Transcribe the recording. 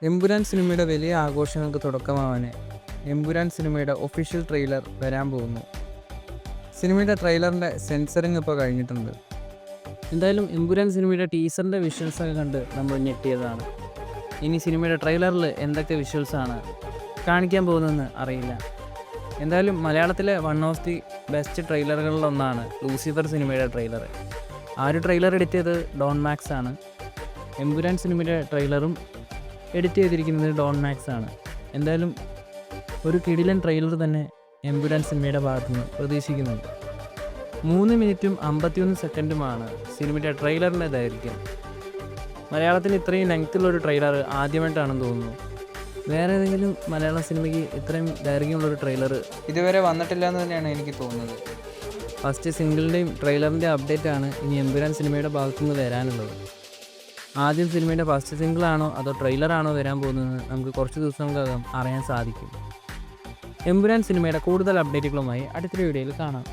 എമ്പുരാൻ സിനിമയുടെ വലിയ ആഘോഷങ്ങൾക്ക് തുടക്കമാവാൻ എമ്പുരാൻ സിനിമയുടെ ഒഫീഷ്യൽ ട്രെയിലർ വരാൻ പോകുന്നു. സിനിമയുടെ ട്രെയിലറിൻ്റെ സെൻസറിങ് ഇപ്പോൾ കഴിഞ്ഞിട്ടുണ്ട്. എന്തായാലും എമ്പുരാൻ സിനിമയുടെ ടീസറിൻ്റെ വിഷ്വൽസൊക്കെ കണ്ട് നമ്മൾ ഞെട്ടിയതാണ്. ഇനി സിനിമയുടെ ട്രെയിലറിൽ എന്തൊക്കെ വിഷ്വൽസാണ് കാണിക്കാൻ പോകുന്നതെന്ന് അറിയില്ല. എന്തായാലും മലയാളത്തിലെ വൺ ഓഫ് ദി ബെസ്റ്റ് ട്രെയിലറുകളിലൊന്നാണ് ലൂസിഫർ സിനിമയുടെ ട്രെയിലർ. ആ ഒരു ട്രെയിലർ എഡിറ്റ് ചെയ്തത് ഡോൺ മാക്സ് ആണ്. എമ്പുരാൻ സിനിമയുടെ ട്രെയിലറും എഡിറ്റ് ചെയ്തിരിക്കുന്നത് ഡോൺ മാക്സ് ആണ്. എന്തായാലും ഒരു കിടിലൻ ട്രെയിലർ തന്നെ എമ്പുരാൻ സിനിമയുടെ ഭാഗത്തുനിന്ന് പ്രതീക്ഷിക്കുന്നുണ്ട്. 3 മിനിറ്റും 51 സെക്കൻഡുമാണ് സിനിമയുടെ ട്രെയിലറിൻ്റെ ദൈർഘ്യം. മലയാളത്തിൽ ഇത്രയും ലെങ്ത്തുള്ളൊരു ട്രെയിലർ ആദ്യമായിട്ടാണെന്ന് തോന്നുന്നു. വേറെ ഏതെങ്കിലും മലയാള സിനിമയ്ക്ക് ഇത്രയും ദൈർഘ്യമുള്ളൊരു ട്രെയിലർ ഇതുവരെ വന്നിട്ടില്ല എന്ന് തന്നെയാണ് എനിക്ക് തോന്നുന്നത്. ഫസ്റ്റ് സിംഗിളിൻ്റെയും ട്രെയിലറിൻ്റെ അപ്ഡേറ്റാണ് ഇനി എമ്പുരാൻ സിനിമയുടെ ഭാഗത്തുനിന്ന് വരാനുള്ളത്. ആദ്യം സിനിമയുടെ ഫസ്റ്റ് സിംഗിളാണോ അതോ ട്രെയിലറാണോ വരാൻ പോകുന്നതെന്ന് നമുക്ക് കുറച്ച് ദിവസങ്ങൾക്കകം അറിയാൻ സാധിക്കും. എമ്പുരാൻ സിനിമയുടെ കൂടുതൽ അപ്ഡേറ്റുകളുമായി അടുത്തൊരു വീഡിയോയിൽ കാണാം.